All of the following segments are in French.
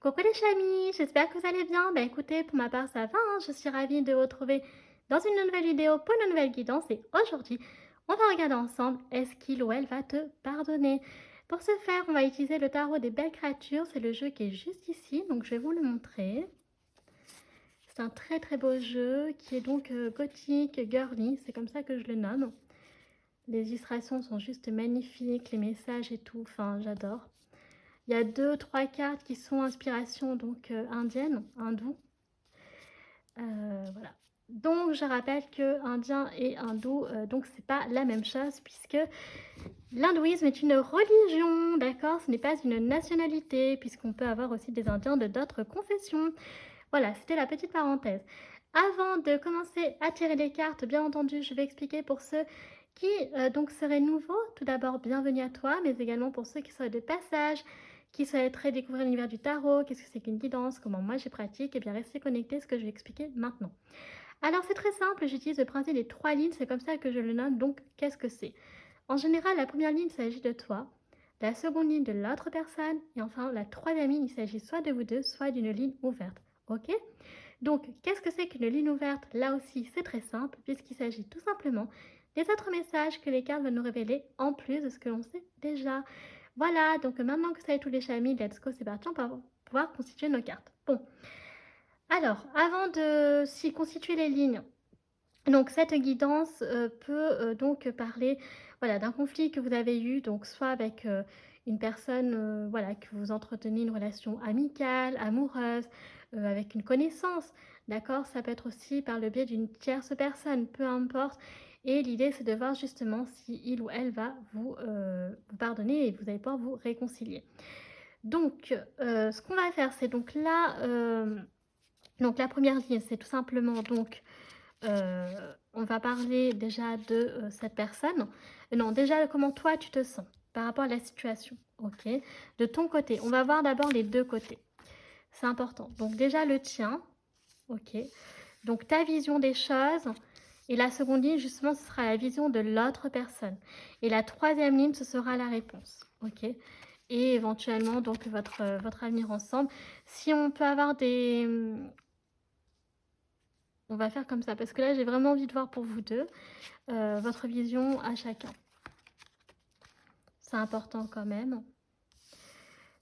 Coucou les chamis, j'espère que vous allez bien. Bah écoutez, pour ma part ça va, hein. Je suis ravie de vous retrouver dans une nouvelle vidéo pour une nouvelle guidance et aujourd'hui on va regarder ensemble est-ce qu'il ou elle va te pardonner. Pour ce faire, on va utiliser le tarot des belles créatures, c'est le jeu qui est juste ici, donc je vais vous le montrer. C'est un très très beau jeu qui est donc gothique, girly, c'est comme ça que je le nomme. Les illustrations sont juste magnifiques, les messages et tout, enfin j'adore. Il y a 2, 3 cartes qui sont inspiration donc indienne, hindoue. Voilà. Donc je rappelle que indien et hindou, donc c'est pas la même chose puisque l'hindouisme est une religion, d'accord? Ce n'est pas une nationalité puisqu'on peut avoir aussi des indiens de d'autres confessions. Voilà, c'était la petite parenthèse. Avant de commencer à tirer les cartes, bien entendu, je vais expliquer pour ceux qui donc seraient nouveaux. Tout d'abord, bienvenue à toi, mais également pour ceux qui seraient de passage, qui souhaiteraient découvrir l'univers du tarot, qu'est-ce que c'est qu'une guidance, comment moi je pratique, et bien restez connectés, ce que je vais expliquer maintenant. Alors c'est très simple, j'utilise le principe des 3 lignes, c'est comme ça que je le nomme, donc qu'est-ce que c'est? En général, la première ligne, il s'agit de toi, la seconde ligne de l'autre personne, et enfin la troisième ligne, il s'agit soit de vous deux, soit d'une ligne ouverte. Ok? Donc, qu'est-ce que c'est qu'une ligne ouverte? Là aussi, c'est très simple, puisqu'il s'agit tout simplement des autres messages que les cartes vont nous révéler en plus de ce que l'on sait déjà. Voilà, donc maintenant que vous savez tous les chamis, let's go, c'est parti, on va pouvoir constituer nos cartes. Bon, alors, avant de s'y constituer les lignes, donc cette guidance peut donc parler voilà, d'un conflit que vous avez eu, donc soit avec une personne voilà, que vous entretenez une relation amicale, amoureuse, avec une connaissance, d'accord? Ça peut être aussi par le biais d'une tierce personne, peu importe. Et l'idée, c'est de voir justement si il ou elle va vous pardonner et vous allez pouvoir vous réconcilier. Donc, ce qu'on va faire, c'est donc là, donc la première ligne, c'est tout simplement donc on va parler déjà de cette personne. Non, déjà comment toi tu te sens par rapport à la situation, ok? De ton côté, on va voir d'abord les deux côtés. C'est important. Donc déjà le tien, ok? Donc ta vision des choses. Et la seconde ligne, justement, ce sera la vision de l'autre personne. Et la troisième ligne, ce sera la réponse, ok? Et éventuellement, donc, votre avenir ensemble. Si on peut avoir des, on va faire comme ça, parce que là, j'ai vraiment envie de voir pour vous deux votre vision à chacun. C'est important quand même.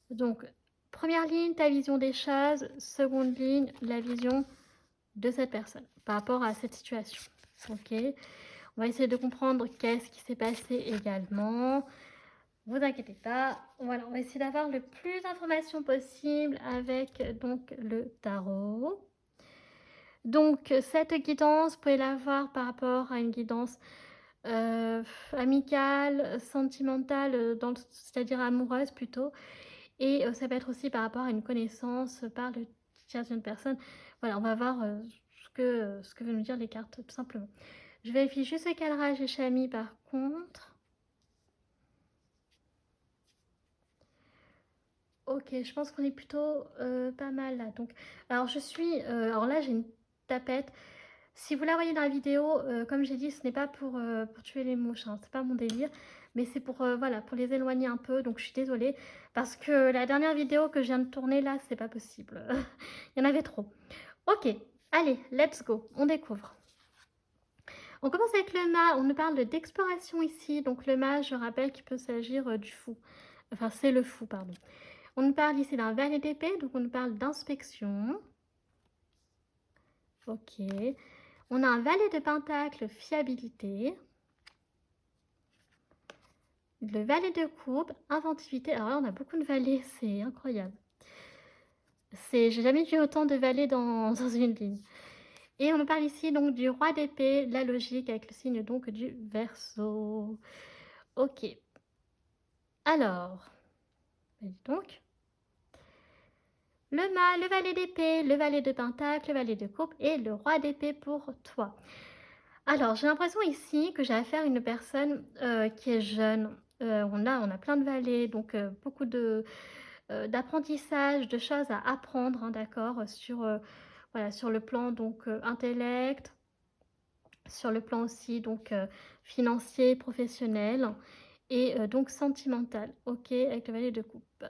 Donc, première ligne, ta vision des choses. Seconde ligne, la vision de cette personne par rapport à cette situation. Ok. On va essayer de comprendre qu'est-ce qui s'est passé également. Vous inquiétez pas. Voilà, on va essayer d'avoir le plus d'informations possible avec donc le tarot. Donc, cette guidance, vous pouvez la voir par rapport à une guidance amicale, sentimentale, c'est-à-dire amoureuse plutôt. Et ça peut être aussi par rapport à une connaissance par le tiers d'une personne. Voilà, on va voir ce que veulent nous dire les cartes, tout simplement. Je vérifie juste le cadrage des chamis par contre. Ok, je pense qu'on est plutôt pas mal là. Donc, alors je suis, alors là j'ai une tapette. Si vous la voyez dans la vidéo, comme j'ai dit, ce n'est pas pour tuer les mouches, hein, c'est pas mon délire, mais c'est pour, voilà, pour les éloigner un peu. Donc je suis désolée parce que la dernière vidéo que je viens de tourner là, c'est pas possible. Il y en avait trop. Ok, allez, let's go, on découvre. On commence avec le mât, on nous parle d'exploration ici. Donc le mât, je rappelle qu'il peut s'agir du fou. Enfin, c'est le fou, pardon. On nous parle ici d'un valet d'épée, donc on nous parle d'inspection. Ok. On a un valet de pentacle, fiabilité. Le valet de coupe, inventivité. Alors là, on a beaucoup de valets, c'est incroyable. J'ai jamais vu autant de valets dans une ligne. Et on nous parle ici donc du roi d'épée, la logique avec le signe donc du Verseau. Ok. Alors, dis donc. Le mât, le valet d'épée, le valet de pentacle, le valet de coupe et le roi d'épée pour toi. Alors, j'ai l'impression ici que j'ai affaire à une personne qui est jeune. On a plein de valets, donc beaucoup d'apprentissage, de choses à apprendre, hein, d'accord, voilà, sur le plan donc intellect, sur le plan aussi donc financier, professionnel et donc sentimental, ok, avec le valet de coupe.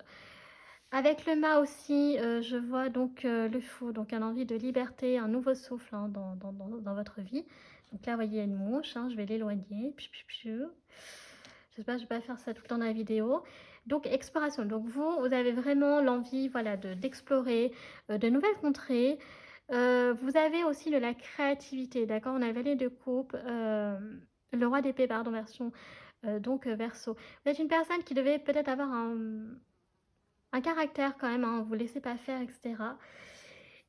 Avec le mât aussi, je vois donc le fou, donc une envie de liberté, un nouveau souffle hein, dans votre vie. Donc là, vous voyez une mouche, hein, je vais l'éloigner. J'espère que je ne vais pas faire ça tout le temps dans la vidéo. Donc, exploration. Donc, vous avez vraiment l'envie voilà, d'explorer de nouvelles contrées. Vous avez aussi de la créativité, d'accord? On a valet de coupe, le roi d'épée, pardon, version donc Verseau. Vous êtes une personne qui devait peut-être avoir un caractère quand même, hein, vous laissez pas faire, etc.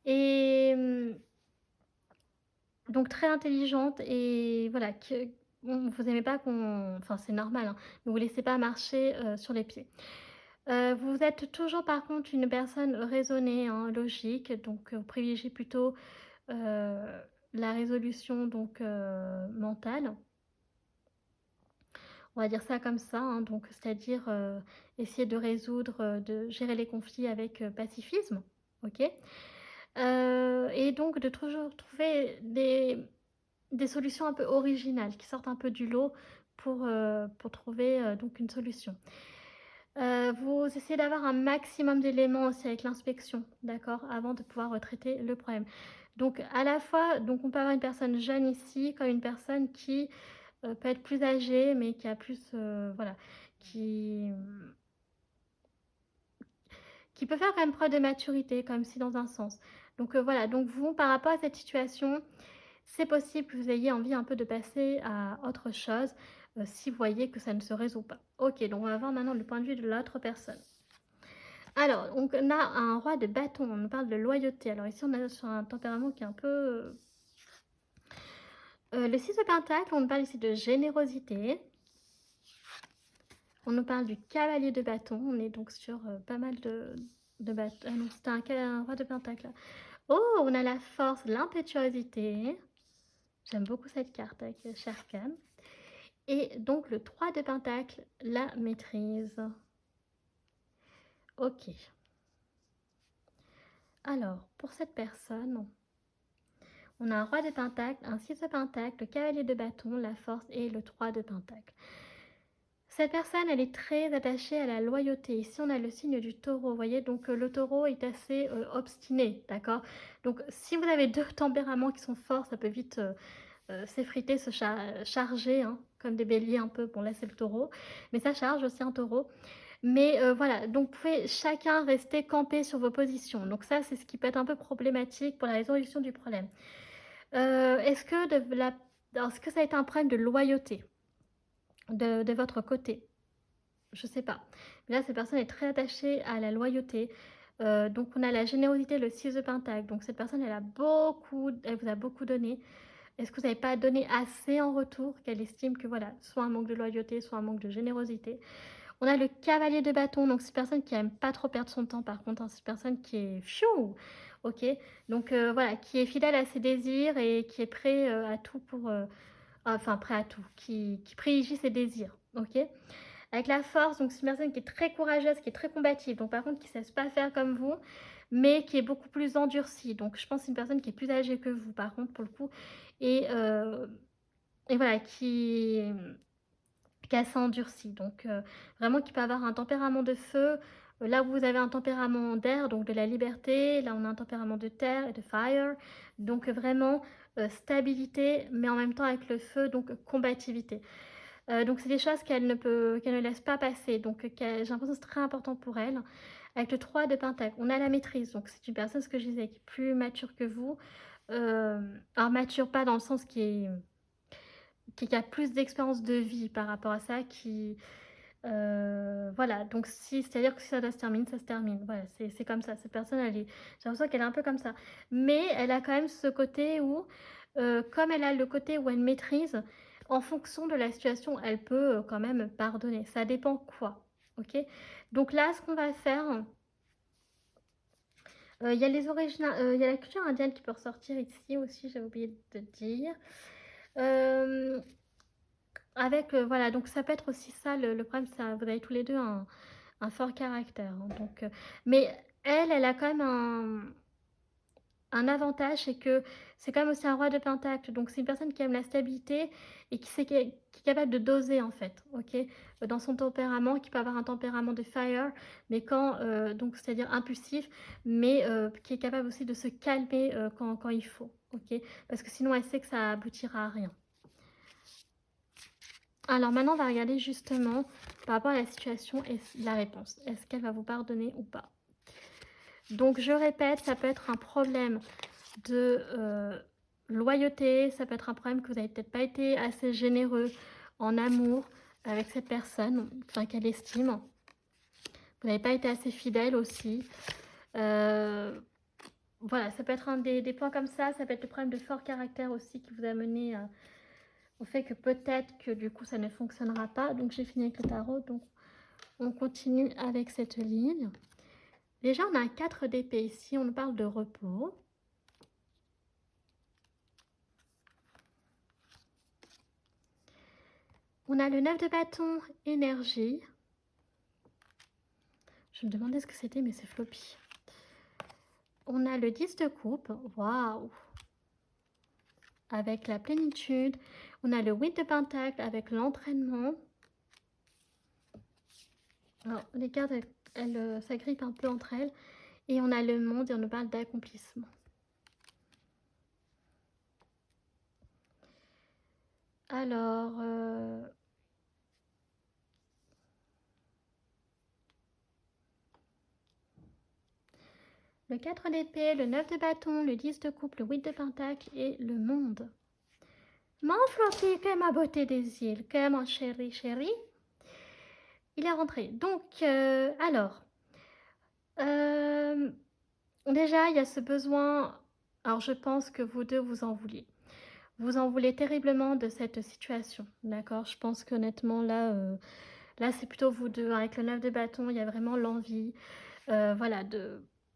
Et donc très intelligente et voilà, vous aimez pas qu'on... Enfin, c'est normal, hein, ne vous laissez pas marcher sur les pieds. Vous êtes toujours par contre une personne raisonnée, hein, logique, donc vous privilégiez plutôt la résolution donc mentale. On va dire ça comme ça, hein, donc c'est-à-dire essayer de résoudre, de gérer les conflits avec pacifisme, ok. Et donc de toujours trouver des solutions un peu originales qui sortent un peu du lot pour trouver donc une solution. Vous essayez d'avoir un maximum d'éléments aussi avec l'inspection, d'accord, avant de pouvoir traiter le problème. Donc à la fois, donc on peut avoir une personne jeune ici comme une personne qui peut être plus âgée, mais qui a plus, voilà, qui peut faire quand même preuve de maturité, comme si dans un sens. Donc voilà, donc vous, par rapport à cette situation, c'est possible que vous ayez envie un peu de passer à autre chose si vous voyez que ça ne se résout pas. Ok, donc on va voir maintenant le point de vue de l'autre personne. Alors, donc on a un roi de bâton, on nous parle de loyauté. Alors ici, on est sur un tempérament qui est un peu... le 6 de pentacle, on nous parle ici de générosité. On nous parle du cavalier de bâton. On est donc sur pas mal de bâtons. Ah non, c'était un roi de pentacle. Oh, on a la force, l'impétuosité. J'aime beaucoup cette carte avec Sherkan. Et donc le 3 de pentacle, la maîtrise. Ok. Alors, pour cette personne, on a un roi de pentacle, un 6 de pentacle, le cavalier de bâton, la force et le 3 de pentacle. Cette personne, elle est très attachée à la loyauté. Ici, on a le signe du taureau, vous voyez. Donc, le taureau est assez obstiné, d'accord. donc, si vous avez deux tempéraments qui sont forts, ça peut vite s'effriter, se charger, hein, comme des béliers un peu. Bon, là, c'est le taureau. Mais ça charge aussi un taureau. Mais voilà, donc vous pouvez chacun rester campé sur vos positions. Donc ça, c'est ce qui peut être un peu problématique pour la résolution du problème. Est-ce que ça a été un problème de loyauté de votre côté? Je sais pas. Mais là, cette personne est très attachée à la loyauté. Donc on a la générosité, le 6 de pentacle. Donc cette personne, elle vous a beaucoup donné. Est-ce que vous n'avez pas donné assez en retour qu'elle estime que voilà, soit un manque de loyauté, soit un manque de générosité? On a le cavalier de bâton, donc c'est une personne qui aime pas trop perdre son temps par contre, hein, c'est une personne qui est fiou, ok. Donc voilà, qui est fidèle à ses désirs et qui est prêt à tout pour... enfin, prêt à tout, qui privilégie ses désirs, ok. Avec la force, donc c'est une personne qui est très courageuse, qui est très combative, donc par contre qui ne cesse pas faire comme vous, mais qui est beaucoup plus endurcie. Donc je pense que c'est une personne qui est plus âgée que vous, par contre, pour le coup, et voilà, qui est assez endurcie. Donc vraiment qui peut avoir un tempérament de feu. Là où vous avez un tempérament d'air, donc de la liberté, là on a un tempérament de terre et de fire. Donc vraiment stabilité, mais en même temps avec le feu, donc combativité. Donc c'est des choses qu'elle ne laisse pas passer. Donc j'ai l'impression que c'est très important pour elle. Avec le 3 de pentacle, on a la maîtrise. Donc c'est une personne, ce que je disais, qui est plus mature que vous. Alors mature pas dans le sens qui a plus d'expérience de vie par rapport à ça, voilà, donc c'est-à-dire que si ça doit se terminer, ça se termine. Voilà, c'est comme ça. Cette personne, j'ai l'impression qu'elle est un peu comme ça. Mais elle a quand même ce côté où, comme elle a le côté où elle maîtrise, en fonction de la situation, elle peut quand même pardonner. Ça dépend quoi, ok. Donc là, ce qu'on va faire, il y a il y a la culture indienne qui peut ressortir ici aussi, j'ai oublié de dire. Euh, Avec, voilà, donc ça peut être aussi ça le problème, ça, vous avez tous les deux un fort caractère, hein, donc, mais elle a quand même un avantage, c'est que c'est quand même aussi un roi de pentacle. Donc, c'est une personne qui aime la stabilité et qui est capable de doser, en fait, ok, dans son tempérament, qui peut avoir un tempérament de fire, mais quand, donc, c'est-à-dire impulsif, mais qui est capable aussi de se calmer quand il faut, ok, parce que sinon, elle sait que ça aboutira à rien. Alors maintenant, on va regarder justement par rapport à la situation et la réponse. Est-ce qu'elle va vous pardonner ou pas? Donc, je répète, ça peut être un problème de loyauté, ça peut être un problème que vous n'avez peut-être pas été assez généreux en amour avec cette personne, enfin qu'elle estime. Vous n'avez pas été assez fidèle aussi. Voilà, ça peut être des points comme ça peut être le problème de fort caractère aussi qui vous a mené au fait que peut-être que du coup ça ne fonctionnera pas. Donc j'ai fini avec le tarot, donc on continue avec cette ligne. Déjà on a un 4 d'épée ici, on nous parle de repos. On a le 9 de bâton, énergie. Je me demandais ce que c'était, mais c'est floppy. On a le 10 de coupe, waouh, avec la plénitude. On a le 8 de pentacle avec l'entraînement. Alors, les cartes, elles s'agrippent un peu entre elles. Et on a le monde et on nous parle d'accomplissement. Alors, le 4 d'épée, le 9 de bâton, le 10 de coupe, le 8 de pentacle et le monde. Mon floppy, que ma beauté des îles, que mon chéri, chéri. Il est rentré. Donc, alors, déjà, il y a ce besoin. Alors, je pense que vous deux, vous en vouliez. Vous en voulez terriblement de cette situation, d'accord? Je pense qu'honnêtement, là c'est plutôt vous deux. Avec le 9 de bâton, il y a vraiment l'envie, voilà,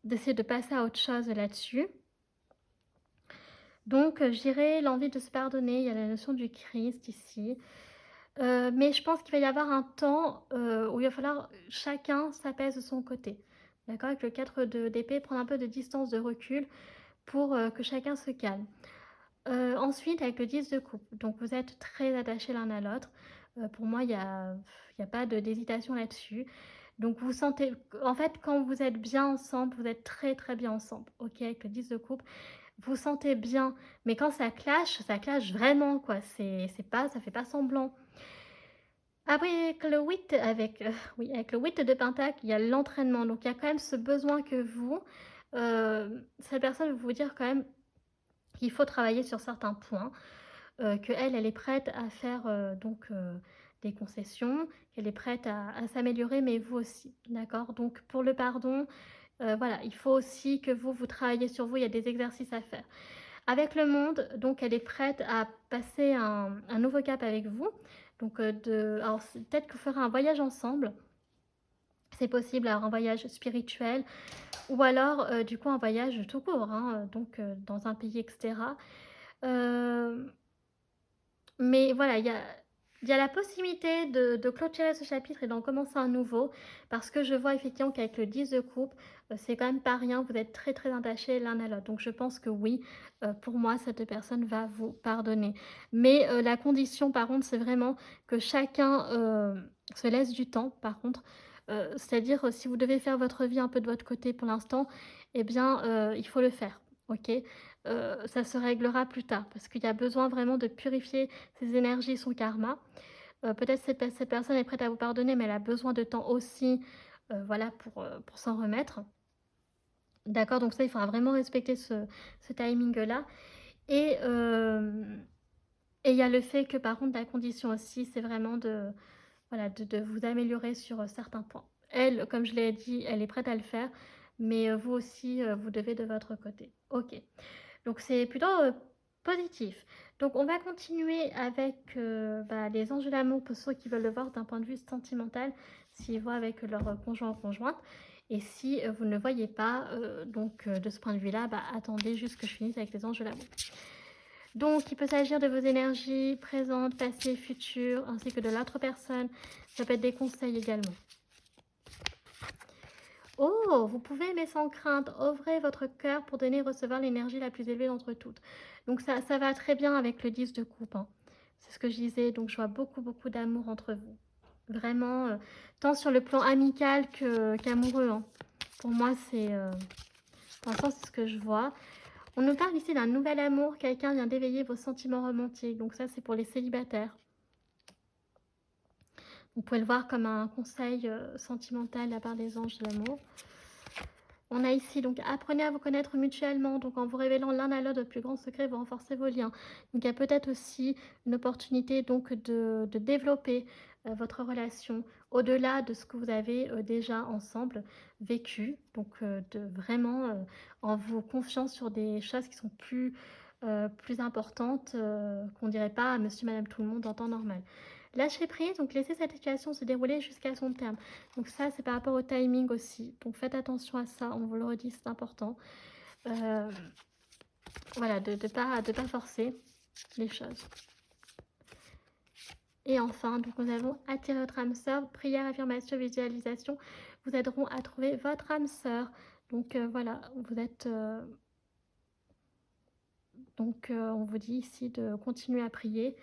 d'essayer de passer à autre chose là-dessus. Donc, je dirais l'envie de se pardonner. Il y a la notion du Christ ici. Mais je pense qu'il va y avoir un temps où il va falloir chacun s'apaise de son côté. D'accord? Avec le 4 d'épée, prendre un peu de distance, de recul pour que chacun se calme. Ensuite, avec le 10 de coupe, donc vous êtes très attachés l'un à l'autre. Pour moi, il n'y a pas d'hésitation là-dessus. Donc vous sentez, en fait, quand vous êtes bien ensemble, vous êtes très très bien ensemble, ok, avec le 10 de coupe. Vous sentez bien, mais quand ça clash vraiment, quoi. Ça fait pas semblant. Après, avec le 8, oui, avec le 8 de pentacle, il y a l'entraînement. Donc il y a quand même ce besoin que vous, cette personne veut vous dire quand même qu'il faut travailler sur certains points, qu'elle est prête à faire des concessions, qu'elle est prête à s'améliorer, mais vous aussi, d'accord? Donc pour le pardon, voilà, il faut aussi que vous travaillez sur vous, il y a des exercices à faire. Avec le monde, donc elle est prête à passer un nouveau cap avec vous. Donc alors peut-être que vous ferez un voyage ensemble. C'est possible, alors un voyage spirituel ou alors du coup un voyage tout court, hein, donc dans un pays, etc. Mais voilà, il y a la possibilité de clôturer ce chapitre et d'en commencer un nouveau, parce que je vois effectivement qu'avec le 10 de coupe, c'est quand même pas rien, vous êtes très très attachés l'un à l'autre. Donc je pense que oui, pour moi, cette personne va vous pardonner. Mais la condition, par contre, c'est vraiment que chacun se laisse du temps, par contre. C'est-à-dire, si vous devez faire votre vie un peu de votre côté pour l'instant, eh bien, il faut le faire, ok? Ça se réglera plus tard, parce qu'il y a besoin vraiment de purifier ses énergies, son karma. Peut-être cette personne est prête à vous pardonner, mais elle a besoin de temps aussi, voilà, pour s'en remettre. D'accord, donc ça, il faudra vraiment respecter ce timing-là. Et il y a le fait que, par contre, la condition aussi, c'est vraiment voilà, de vous améliorer sur certains points. Elle, comme je l'ai dit, elle est prête à le faire, mais vous aussi, vous devez de votre côté. Ok. Donc c'est plutôt positif. Donc on va continuer avec les anges de l'amour pour ceux qui veulent le voir d'un point de vue sentimental, s'ils voient avec leur conjoint ou conjointe. Et si vous ne le voyez pas, de ce point de vue-là, attendez juste que je finisse avec les anges de l'amour. Donc il peut s'agir de vos énergies présentes, passées, futures, ainsi que de l'autre personne. Ça peut être des conseils également. Oh, vous pouvez aimer sans crainte. Ouvrez votre cœur pour donner et recevoir l'énergie la plus élevée d'entre toutes. Donc ça va très bien avec le 10 de coupe, hein. C'est ce que je disais. Donc je vois beaucoup, beaucoup d'amour entre vous. Vraiment, tant sur le plan amical qu'amoureux, hein. Pour moi, pour l'instant, c'est ce que je vois. On nous parle ici d'un nouvel amour. Quelqu'un vient d'éveiller vos sentiments romantiques. Donc ça, c'est pour les célibataires. Vous pouvez le voir comme un conseil sentimental de la part des anges de l'amour. On a ici, donc, apprenez à vous connaître mutuellement. Donc, en vous révélant l'un à l'autre de plus grands secrets, vous renforcez vos liens. Donc, il y a peut-être aussi une opportunité donc, de développer votre relation au-delà de ce que vous avez déjà ensemble vécu. Donc, de vraiment en vous confiant sur des choses qui sont plus importantes qu'on ne dirait pas à monsieur, madame, tout le monde en temps normal. Lâcher prise, donc laisser cette situation se dérouler jusqu'à son terme. Donc ça, c'est par rapport au timing aussi. Donc faites attention à ça, on vous le redit, c'est important. Voilà, de ne pas forcer les choses. Et enfin, donc nous avons attiré votre âme sœur. Prière, affirmation, visualisation vous aideront à trouver votre âme sœur. Donc voilà, vous êtes... on vous dit ici de continuer à prier.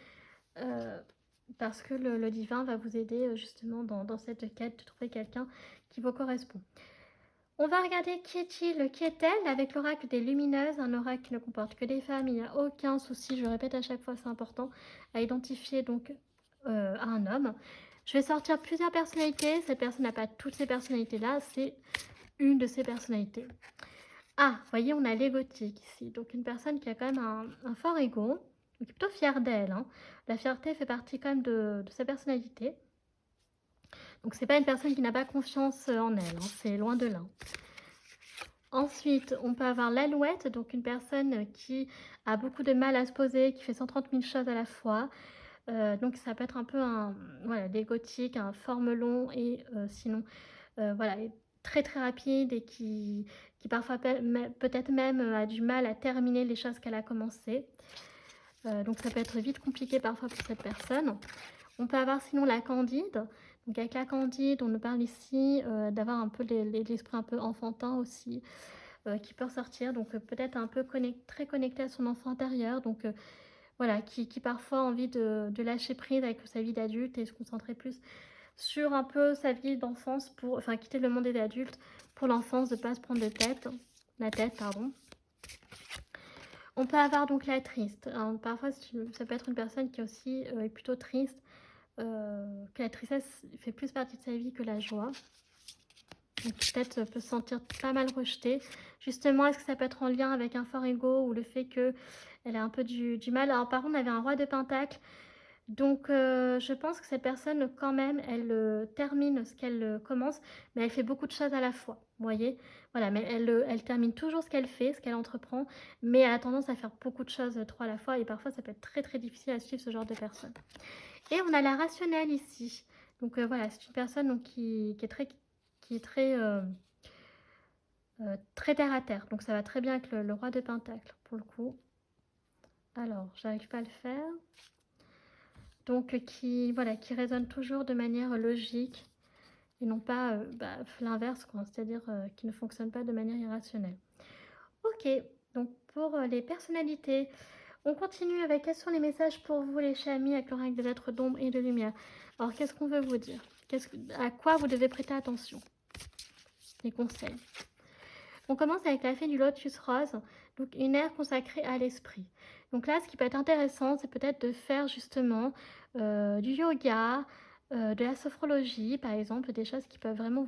Parce que le divin va vous aider justement dans cette quête de trouver quelqu'un qui vous correspond. On va regarder qui est-il, qui est-elle avec l'oracle des lumineuses, un oracle qui ne comporte que des femmes, il n'y a aucun souci, je répète à chaque fois, c'est important, à identifier donc à un homme. Je vais sortir plusieurs personnalités, cette personne n'a pas toutes ces personnalités-là, c'est une de ces personnalités. Ah, vous voyez, on a l'égotique ici, donc une personne qui a quand même un fort ego, qui est plutôt fière d'elle, hein. La fierté fait partie quand même de sa personnalité. Donc c'est pas une personne qui n'a pas confiance en elle, hein, c'est loin de là. Ensuite, on peut avoir l'alouette, donc une personne qui a beaucoup de mal à se poser, qui fait 130 000 choses à la fois. Donc ça peut être un peu voilà, des gothiques, un forme long et sinon voilà, très très rapide et qui parfois peut-être même a du mal à terminer les choses qu'elle a commencé. Donc ça peut être vite compliqué parfois pour cette personne. On peut avoir sinon la candide. Donc avec la candide, on nous parle ici d'avoir un peu l'esprit un peu enfantin aussi, qui peut ressortir. Donc peut-être un peu très connecté à son enfant intérieur. Donc voilà, qui parfois a envie de lâcher prise avec sa vie d'adulte et se concentrer plus sur un peu sa vie d'enfance, enfin quitter le monde des adultes pour l'enfance, de ne pas se prendre la tête, pardon. On peut avoir donc la triste. Alors, parfois, ça peut être une personne qui aussi est plutôt triste, que la tristesse fait plus partie de sa vie que la joie. Donc peut-être peut se sentir pas mal rejetée. Justement, est-ce que ça peut être en lien avec un fort ego ou le fait qu'elle a un peu du mal. Alors par contre, on avait un roi de pentacle. Donc je pense que cette personne, quand même, elle termine ce qu'elle commence, mais elle fait beaucoup de choses à la fois, vous voyez. Voilà, mais elle termine toujours ce qu'elle fait, ce qu'elle entreprend, mais elle a tendance à faire beaucoup de choses trop à la fois, et parfois ça peut être très très difficile à suivre ce genre de personne. Et on a la rationnelle ici. Donc voilà, c'est une personne donc, qui est très terre à terre. Donc ça va très bien avec le roi de pentacle, pour le coup. Alors, j'arrive pas à le faire. Donc qui raisonne toujours de manière logique et non pas l'inverse, c'est-à-dire qui ne fonctionne pas de manière irrationnelle. Ok, donc pour les personnalités, on continue avec quels sont les messages pour vous les chamis avec l'oracle des lettres d'ombre et de lumière. Alors qu'est-ce qu'on veut vous dire? À quoi vous devez prêter attention? Les conseils. On commence avec la fée du lotus rose, donc une ère consacrée à l'esprit. Donc là, ce qui peut être intéressant, c'est peut-être de faire justement du yoga, de la sophrologie, par exemple, des choses qui peuvent vraiment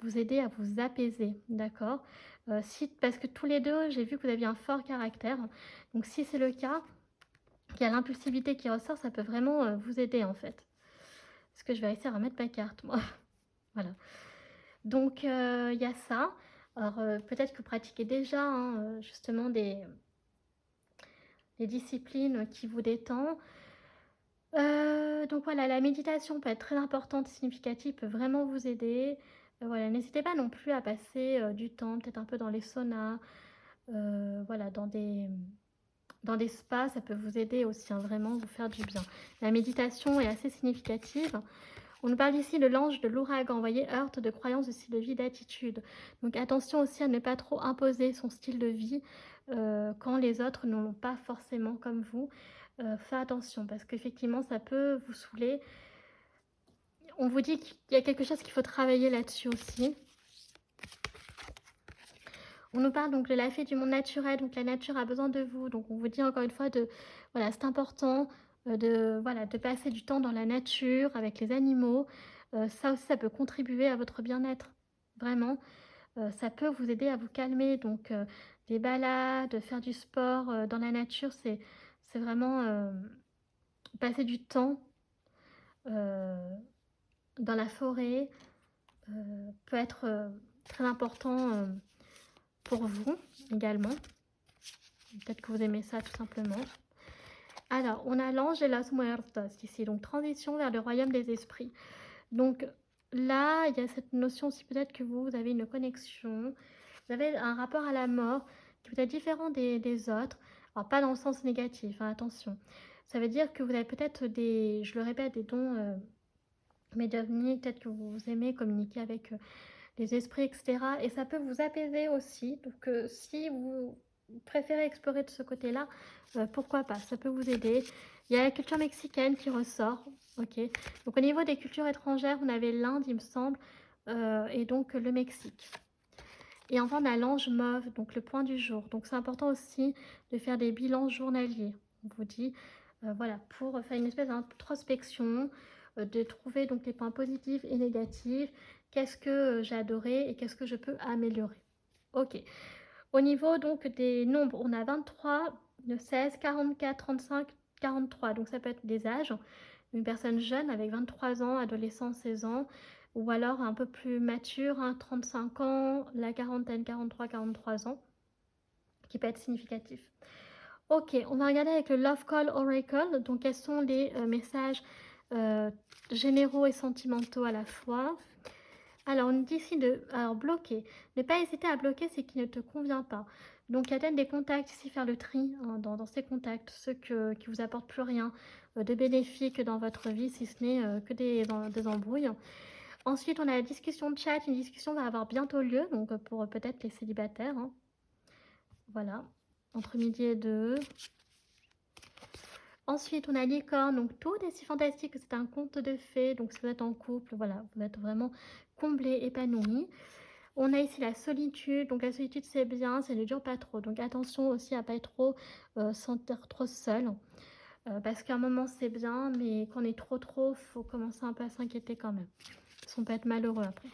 vous aider à vous apaiser, d'accord? Parce que tous les deux, j'ai vu que vous aviez un fort caractère. Donc si c'est le cas, qu'il y a l'impulsivité qui ressort, ça peut vraiment vous aider en fait. Parce que je vais réussir à mettre ma carte, moi. Voilà. Donc il y a ça. Alors peut-être que vous pratiquez déjà hein, justement des disciplines qui vous détendent. Donc voilà, la méditation peut être très importante et significative, peut vraiment vous aider. Voilà, n'hésitez pas non plus à passer du temps, peut-être un peu dans les saunas, voilà, dans des spas, ça peut vous aider aussi, hein, vraiment vous faire du bien. La méditation est assez significative. On nous parle ici de l'ange de l'ouragan, vous voyez, heurte de croyances, de style de vie, d'attitude. Donc attention aussi à ne pas trop imposer son style de vie quand les autres ne l'ont pas forcément comme vous. Faites attention parce qu'effectivement ça peut vous saouler. On vous dit qu'il y a quelque chose qu'il faut travailler là-dessus aussi. On nous parle donc de la fée du monde naturel, donc la nature a besoin de vous. Donc on vous dit encore une fois de, voilà, c'est important de passer du temps dans la nature, avec les animaux. Ça aussi, ça peut contribuer à votre bien-être, vraiment. Ça peut vous aider à vous calmer. Donc des balades, faire du sport dans la nature, c'est vraiment passer du temps dans la forêt peut être très important pour vous également. Peut-être que vous aimez ça tout simplement. Alors, on a l'ange de las muertas ici, donc transition vers le royaume des esprits. Donc là, il y a cette notion aussi peut-être que vous avez une connexion, vous avez un rapport à la mort qui peut être différent des autres. Alors pas dans le sens négatif, hein, attention. Ça veut dire que vous avez peut-être des, je le répète, des dons médiumniques, peut-être que vous aimez communiquer avec les esprits, etc. Et ça peut vous apaiser aussi. Donc si vous préférez explorer de ce côté-là, pourquoi pas, ça peut vous aider. Il y a la culture mexicaine qui ressort. Ok. Donc au niveau des cultures étrangères, on avait l'Inde, il me semble, et donc le Mexique. Et enfin, on a l'ange mauve, donc le point du jour. Donc c'est important aussi de faire des bilans journaliers. On vous dit, voilà, pour faire une espèce d'introspection, de trouver donc les points positifs et négatifs. Qu'est-ce que j'ai adoré et qu'est-ce que je peux améliorer. Ok. Au niveau donc des nombres, on a 23, 16, 44, 35, 43. Donc ça peut être des âges. Une personne jeune avec 23 ans, adolescent 16 ans, ou alors un peu plus mature, 35 ans, la quarantaine, 43, 43 ans, qui peut être significatif. Ok, on va regarder avec le Love Call Oracle. Donc quels sont les messages généraux et sentimentaux à la fois. Alors, on dit ici de bloquer. Ne pas hésiter à bloquer ce qui ne te convient pas. Donc, il y a peut-être des contacts, ici faire le tri hein, dans ces contacts, ceux qui vous apportent plus rien de bénéfique dans votre vie, si ce n'est que des embrouilles. Ensuite, on a la discussion de chat. Une discussion va avoir bientôt lieu, donc pour peut-être les célibataires. Hein. Voilà, entre midi et 2. Ensuite, on a licorne, donc tout est si fantastique que c'est un conte de fées. Donc, si vous êtes en couple, voilà, vous êtes vraiment comblé, épanoui. On a ici la solitude, donc la solitude c'est bien, ça ne dure pas trop. Donc attention aussi à ne pas être trop sentir trop seul. Parce qu'à un moment c'est bien, mais quand on est trop, faut commencer un peu à s'inquiéter quand même. On peut être malheureux après.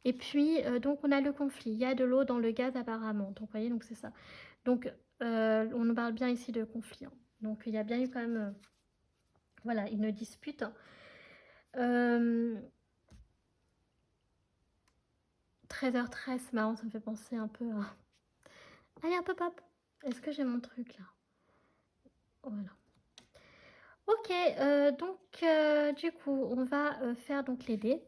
Et puis, donc on a le conflit. Il y a de l'eau dans le gaz apparemment. Donc vous voyez, donc c'est ça. Donc on nous parle bien ici de conflit. Hein. Donc il y a bien eu quand même voilà, une dispute. 13h13, c'est marrant, ça me fait penser un peu à... Allez, un peu pop. Est-ce que j'ai mon truc là? Voilà. Ok, donc du coup, on va faire donc les dés.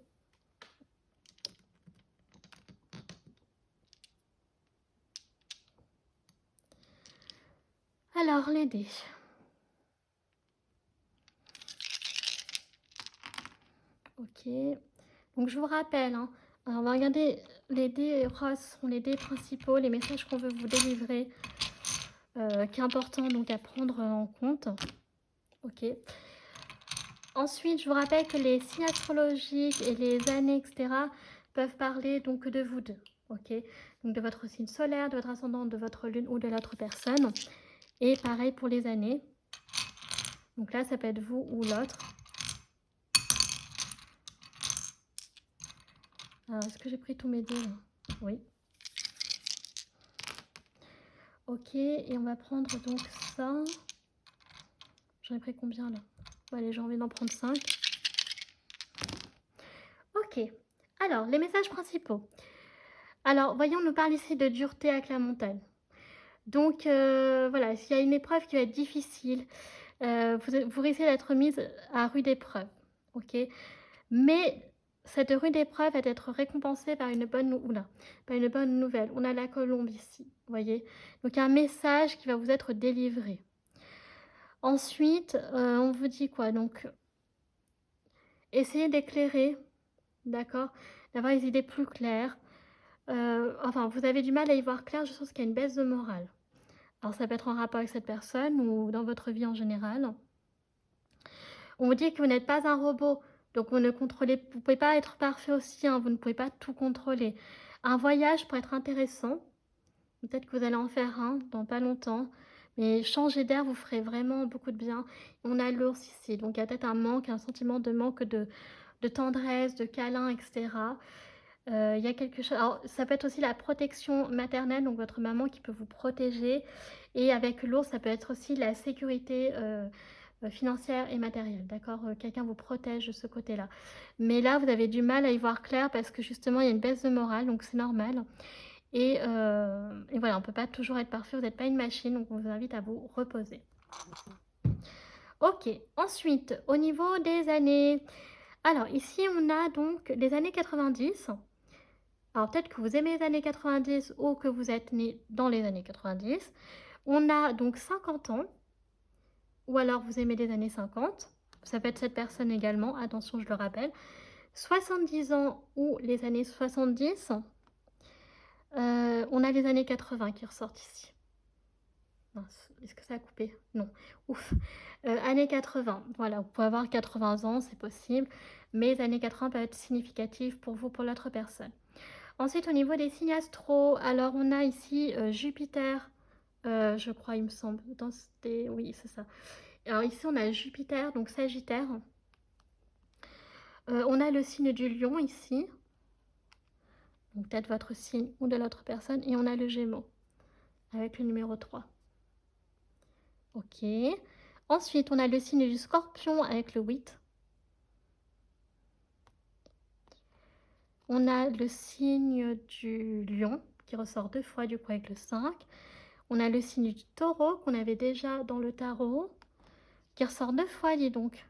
Alors, les dés. Ok. Donc, je vous rappelle, hein, alors, on va regarder les dés roses, sont les dés principaux, les messages qu'on veut vous délivrer, qui est important donc à prendre en compte. Ok. Ensuite, je vous rappelle que les signes astrologiques et les années, etc., peuvent parler donc de vous deux. Ok. Donc, de votre signe solaire, de votre ascendant, de votre lune ou de l'autre personne. Et pareil pour les années. Donc là, ça peut être vous ou l'autre. Alors, est-ce que j'ai pris tous mes dés là? Oui. Ok, et on va prendre donc ça. J'en ai pris combien là? Bon, allez, j'ai envie d'en prendre 5. Ok. Alors, les messages principaux. Alors, voyons, on nous parle ici de dureté avec la montagne. Donc, voilà, s'il y a une épreuve qui va être difficile, vous risquez d'être mise à rude épreuve. Ok. Mais cette rude épreuve va être récompensée par une bonne, par une bonne nouvelle. On a la colombe ici, vous voyez. Donc, un message qui va vous être délivré. Ensuite, on vous dit quoi? Donc, essayez d'éclairer, d'accord? D'avoir les idées plus claires. Enfin, vous avez du mal à y voir clair, je pense qu'il y a une baisse de morale. Alors ça peut être en rapport avec cette personne ou dans votre vie en général. On vous dit que vous n'êtes pas un robot, donc vous ne pouvez pas être parfait aussi, hein, vous ne pouvez pas tout contrôler. Un voyage pourrait être intéressant, peut-être que vous allez en faire un dans pas longtemps, mais changer d'air vous ferait vraiment beaucoup de bien. On a l'ours ici, donc il y a peut-être un manque, un sentiment de manque de tendresse, de câlin, etc. Il y a quelque chose, alors ça peut être aussi la protection maternelle, donc votre maman qui peut vous protéger, et avec l'ours, ça peut être aussi la sécurité, financière et matérielle, d'accord? Quelqu'un vous protège de ce côté-là. Mais là, vous avez du mal à y voir clair parce que justement, il y a une baisse de morale, donc c'est normal et voilà, on peut pas toujours être parfait, vous n'êtes pas une machine, donc on vous invite à vous reposer. OK, ensuite, au niveau des années, alors ici, on a donc les années 90. Alors peut-être que vous aimez les années 90 ou que vous êtes né dans les années 90. On a donc 50 ans ou alors vous aimez les années 50. Ça peut être cette personne également, attention, je le rappelle. 70 ans ou les années 70. On a les années 80 qui ressortent ici. Mince, est-ce que ça a coupé? Non. Ouf. Années 80, voilà, vous pouvez avoir 80 ans, c'est possible, mais les années 80 peuvent être significatives pour vous, pour l'autre personne. Ensuite, au niveau des signes astro, alors on a ici Jupiter, je crois, il me semble. Oui, c'est ça. Alors ici, on a Jupiter, donc Sagittaire. On a le signe du lion ici, donc peut-être votre signe ou de l'autre personne, et on a le Gémeaux avec le numéro 3. Ok. Ensuite, on a le signe du Scorpion avec le 8. On a le signe du Lion qui ressort 2 fois du coup avec le 5. On a le signe du Taureau qu'on avait déjà dans le tarot qui ressort 2 fois, dis donc.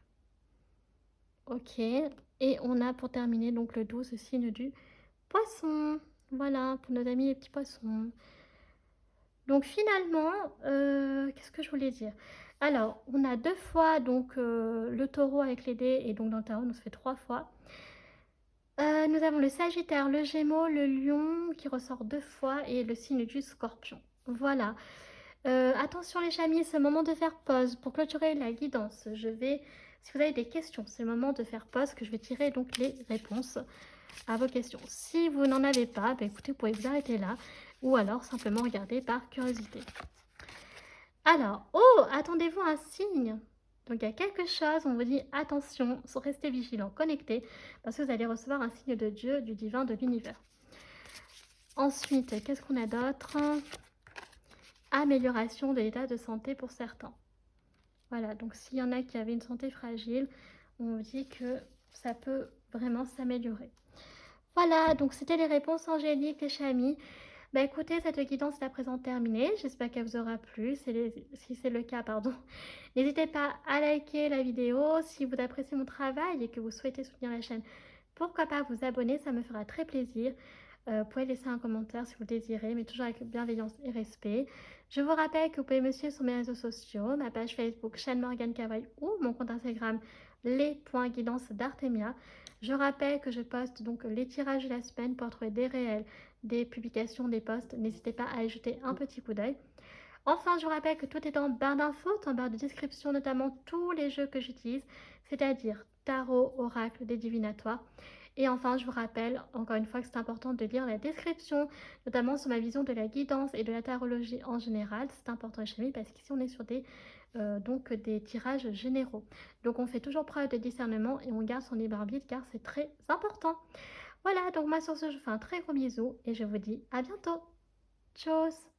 Ok. Et on a pour terminer donc le 12, le signe du Poisson. Voilà, pour nos amis les petits poissons. Donc finalement, qu'est-ce que je voulais dire? Alors, on a 2 fois donc le Taureau avec les dés et donc dans le tarot, on se fait 3 fois. Nous avons le Sagittaire, le Gémeaux, le Lion qui ressort 2 fois et le signe du Scorpion. Voilà. Attention les chamis, c'est le moment de faire pause. Pour clôturer la guidance, si vous avez des questions, c'est le moment de faire pause que je vais tirer donc les réponses à vos questions. Si vous n'en avez pas, bah écoutez, vous pouvez vous arrêter là ou alors simplement regarder par curiosité. Alors, oh, attendez-vous un signe. Donc il y a quelque chose, on vous dit attention, restez vigilants, connectés, parce que vous allez recevoir un signe de Dieu, du divin, de l'univers. Ensuite, qu'est-ce qu'on a d'autre? Amélioration de l'état de santé pour certains. Voilà, donc s'il y en a qui avaient une santé fragile, on vous dit que ça peut vraiment s'améliorer. Voilà, donc c'était les réponses angéliques, les chamis. Bah écoutez, cette guidance est à présent terminée. J'espère qu'elle vous aura plu. Si c'est le cas, pardon. N'hésitez pas à liker la vidéo. Si vous appréciez mon travail et que vous souhaitez soutenir la chaîne, pourquoi pas vous abonner, ça me fera très plaisir. Vous pouvez laisser un commentaire si vous le désirez, mais toujours avec bienveillance et respect. Je vous rappelle que vous pouvez me suivre sur mes réseaux sociaux, ma page Facebook Shane Morgan Kawaii ou mon compte Instagram les.guidance d'Artemia. Je rappelle que je poste donc les tirages de la semaine pour trouver des réels, des publications, des posts. N'hésitez pas à y jeter un petit coup d'œil. Enfin, je vous rappelle que tout est en barre d'infos, en barre de description, notamment tous les jeux que j'utilise, c'est-à-dire tarot, oracle, des divinatoires. Et enfin, je vous rappelle encore une fois que c'est important de lire la description, notamment sur ma vision de la guidance et de la tarologie en général. C'est important chez moi parce qu'ici on est sur des tirages généraux. Donc on fait toujours preuve de discernement et on garde son libre arbitre car c'est très important. Voilà, donc moi sur ce, je vous fais un très gros bisou et je vous dis à bientôt. Tchuss!